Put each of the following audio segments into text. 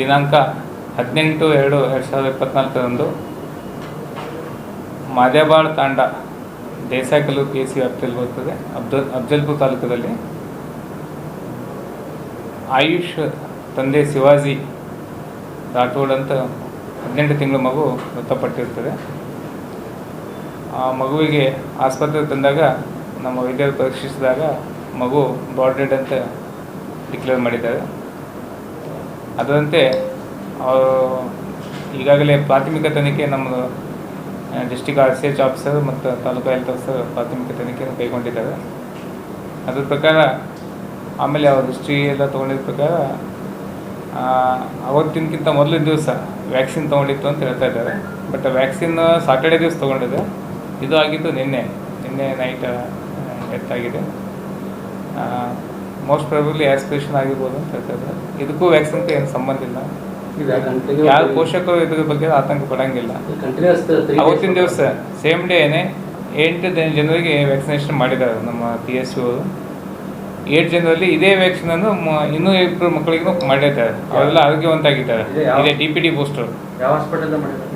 ದಿನಾಂಕ 18/2/2024 ಮಾದೇಬಾಳ್ ತಾಂಡ ದೇಸಾಯಿಕಲ್ಲು PSC ವ್ಯಾಪ್ತಿಯಲ್ಲಿ ಬರುತ್ತದೆ. ಅಫ್ಜಲ್ಪುರ ತಾಲೂಕದಲ್ಲಿ ಆಯುಷ್ ತಂದೆ ಶಿವಾಜಿ ರಾಠೋಡ್ ಅಂತ 18 ತಿಂಗಳ ಮಗು ಮೃತಪಟ್ಟಿರ್ತದೆ. ಆ ಮಗುವಿಗೆ ಆಸ್ಪತ್ರೆಗೆ ತಂದಾಗ ನಮ್ಮ ವೈದ್ಯರು ಪರೀಕ್ಷಿಸಿದಾಗ ಮಗು ಬ್ರಾಡ್ ಡೆಡ್ ಅಂತ ಡಿಕ್ಲೇರ್ ಮಾಡಿದ್ದಾರೆ. ಅದರಂತೆ ಈಗಾಗಲೇ ಪ್ರಾಥಮಿಕ ತನಿಖೆ ನಮ್ಮ ಡಿಸ್ಟಿಕ್ RCH ಆಫೀಸರ್ ಮತ್ತು ತಾಲೂಕು ಹೆಲ್ತ್ ಆಫೀಸರ್ ಪ್ರಾಥಮಿಕ ತನಿಖೆಯನ್ನು ಕೈಗೊಂಡಿದ್ದಾರೆ. ಅದ್ರ ಪ್ರಕಾರ ಆಮೇಲೆ ಅವ್ರ ಹಿಸ್ಟ್ರಿ ಎಲ್ಲ ತೊಗೊಂಡಿದ್ದ ಪ್ರಕಾರ ಅವತ್ತಿನಕ್ಕಿಂತ ಮೊದಲಿನ ದಿವಸ ವ್ಯಾಕ್ಸಿನ್ ತೊಗೊಂಡಿತ್ತು ಅಂತ ಹೇಳ್ತಾ ಇದ್ದಾರೆ. ಬಟ್ ವ್ಯಾಕ್ಸಿನ್ ಸಾಟರ್ಡೆ ದಿವಸ ತೊಗೊಂಡಿದೆ. ಇದು ಆಗಿದ್ದು ನಿನ್ನೆ ನೈಟ್ ಡೆತ್ ಆಗಿದೆ. ಮೋಸ್ಟ್ ಪ್ರಾಬಬ್ಲಿ ಆಸ್ಪಿರೇಷನ್ ಆಗಿರ್ಬೋದು ಅಂತ ಹೇಳ್ತಾ ಇದ್ದಾರೆ. ಇದಕ್ಕೂ ವ್ಯಾಕ್ಸಿನ್ಗೆ ಏನು ಸಂಬಂಧ ಇಲ್ಲ. ಯಾವ ಪೋಷಕರು ಇದ್ರ ಬಗ್ಗೆ ಆತಂಕ ಪಡೋಂಗಿಲ್ಲ. ಅವತ್ತಿನ ದಿವಸ ಸೇಮ್ ಡೇನೇ 8 ಜನರಿಗೆ ವ್ಯಾಕ್ಸಿನೇಷನ್ ಮಾಡಿದ್ದಾರೆ ನಮ್ಮ PSU ಅವರು. 8 ಜನರಲ್ಲಿ ಇದೇ ವ್ಯಾಕ್ಸಿನನ್ನು ಇನ್ನೂ 2 ಮಕ್ಕಳಿಗೂ ಮಾಡಿದ್ದಾರೆ. ಅವರೆಲ್ಲ ಆರೋಗ್ಯವಂತಾಗಿದ್ದಾರೆ. ಇದೇ DPT ಬೂಸ್ಟರ್. ಯಾವ ಹಾಸ್ಪಿಟಲ್ ಮಾಡಿದ್ದಾರೆ?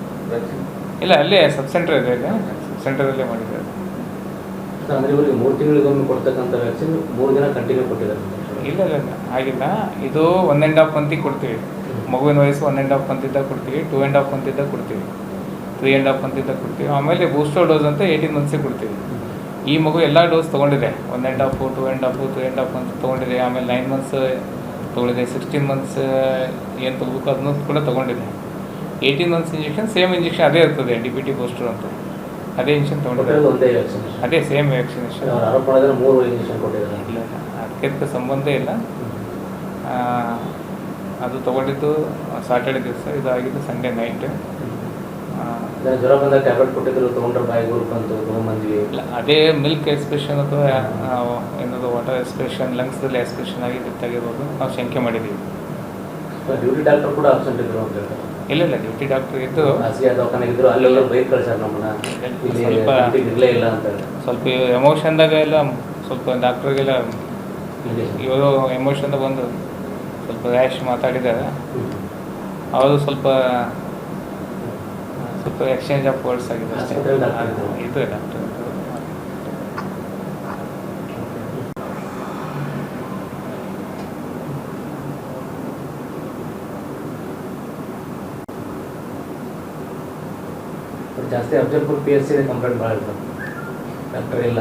ಇಲ್ಲ, ಅಲ್ಲೇ ಸಬ್ ಸೆಂಟರ್ ಇದೆ. ಸೆಂಟರಲ್ಲೇ ಮಾಡಿದ್ದಾರೆ. ಅಂದರೆ ಇವರಿಗೆ 3 ತಿಂಗಳಿಗೊಮ್ಮೆ ಕೊಡ್ತಕ್ಕಂಥ ವ್ಯಾಕ್ಸಿನ್ 3 ದಿನ ಕಂಟಿನ್ಯೂ ಕೊಟ್ಟಿದ್ದಾರೆ? ಇಲ್ಲ ಆಗಿಲ್ಲ. ಇದು 1.5 ಮಂತಿಗೆ ಕೊಡ್ತೀವಿ. ಮಗುವಿನ ವಯಸ್ಸು 1.5 ಮಂತ್ ಇದ್ದಾಗ ಕೊಡ್ತೀವಿ, 2.5 ಮಂತ್ ಇದ್ದಾಗ ಕೊಡ್ತೀವಿ, 3.5 ಮಂತ್ ಇದ್ದಾಗ ಕೊಡ್ತೀವಿ. ಆಮೇಲೆ ಬೂಸ್ಟರ್ ಡೋಸ್ ಅಂತ 18 ಮಂತ್ಸಿಗೆ ಕೊಡ್ತೀವಿ. ಈ ಮಗು ಎಲ್ಲ ಡೋಸ್ ತೊಗೊಂಡಿದೆ. 1.5, 2.5, 3.5 ಮಂತ್ ತೊಗೊಂಡಿದೆ. ಆಮೇಲೆ 9 ಮಂತ್ಸ್ ತೊಗೊಂಡಿದೆ. 16 ಮಂತ್ಸ್ ಏನು ತೊಗೋಬೇಕು ಅದನ್ನು ಕೂಡ ತೊಗೊಂಡಿದೆ. 18 ಮಂತ್ಸ್ ಇಂಜೆಕ್ಷನ್ ಸೇಮ್ ಇಂಜೆಕ್ಷನ್ ಅದೇ ಇರ್ತದೆ, DPT ಬೂಸ್ಟರ್ ಅಂತ. ಅದೇ ಇಂಜೆಕ್ಷನ್ ತೊಗೊಂಡಿದ್ದಾರೆ. ಅದೇ ಸೇಮ್ ವ್ಯಾಕ್ಸಿನೇಷನ್. ಇಲ್ಲ, ಅದಕ್ಕೆ ಸಂಬಂಧ ಇಲ್ಲ. ಅದು ತೊಗೊಂಡಿದ್ದು ಸಾಟರ್ಡೆ ದಿವಸ, ಇದಾಗಿದ್ದು ಸಂಡೇ ನೈಟ್. ಜ್ವರ ಬಂದಾಗ ಟ್ಯಾಬ್ಲೆಟ್ ಕೊಟ್ಟಿದ್ರು, ತೊಗೊಂಡ್ರೆ ಬಾಯಿ ಗುರುಪು ಅಂತ ತೊಗೊಂಬಂದ್ವಿ. ಇಲ್ಲ, ಅದೇ ಮಿಲ್ಕ್ ಎಕ್ಸ್ಪ್ರೆಷನ್ ಅಥವಾ ಏನದು ವಾಟರ್ ಎಕ್ಸ್ಪ್ರೆಷನ್, ಲಂಗ್ಸ್ದಲ್ಲಿ ಎಕ್ಸ್ಪ್ರೆಷನ್ ಆಗಿ ಡೆತ್ತಾಗಿರ್ಬೋದು ನಾವು ಶಂಕೆ ಮಾಡಿದ್ದೀವಿ. ಡ್ಯೂಟಿ ಡಾಕ್ಟರ್ ಕೂಡ ಅಬ್ಸೆಂಟ್ ಇದ್ರು ಅಂತ ಹೇಳ್ತಾರೆ. ಇಲ್ಲ, ಡ್ಯೂಟಿ ಡಾಕ್ಟರ್ ಇದ್ದು ದವಾಖಾನೆಗಿದ್ರು, ಅಲ್ಲೆಲ್ಲ ಬೈಕ್ ಕಳ್ಸಾರ ನಮ್ಮನ್ನ, ಇರಲೇ ಇಲ್ಲ ಅಂತ ಹೇಳಿ. ಸ್ವಲ್ಪ ಎಮೋಷನ್ದಾಗ ಎಲ್ಲ ಸ್ವಲ್ಪ ಡಾಕ್ಟ್ರಿಗೆಲ್ಲ ಇವರು ಎಮೋಷನ್ದಾಗ ಬಂದು ಸ್ವಲ್ಪ ರ್ಯಾಶ್ ಮಾತಾಡಿದ್ದಾರೆ. ಅವರು ಸ್ವಲ್ಪ ಎಕ್ಸ್ಚೇಂಜ್ ಆಫ್ ವರ್ಡ್ಸ್ ಆಗಿದೆ ಅಷ್ಟೇ. ಇದು ಡಾಕ್ಟರ್ ಜಾಸ್ತಿ ಅಫ್ಜಲ್ಪುರ್ PSC ಕಂಪ್ಲೇಂಟ್ ಭಾಳ ಇರ್ತದೆ. ಡಾಕ್ಟರ್ ಇಲ್ಲ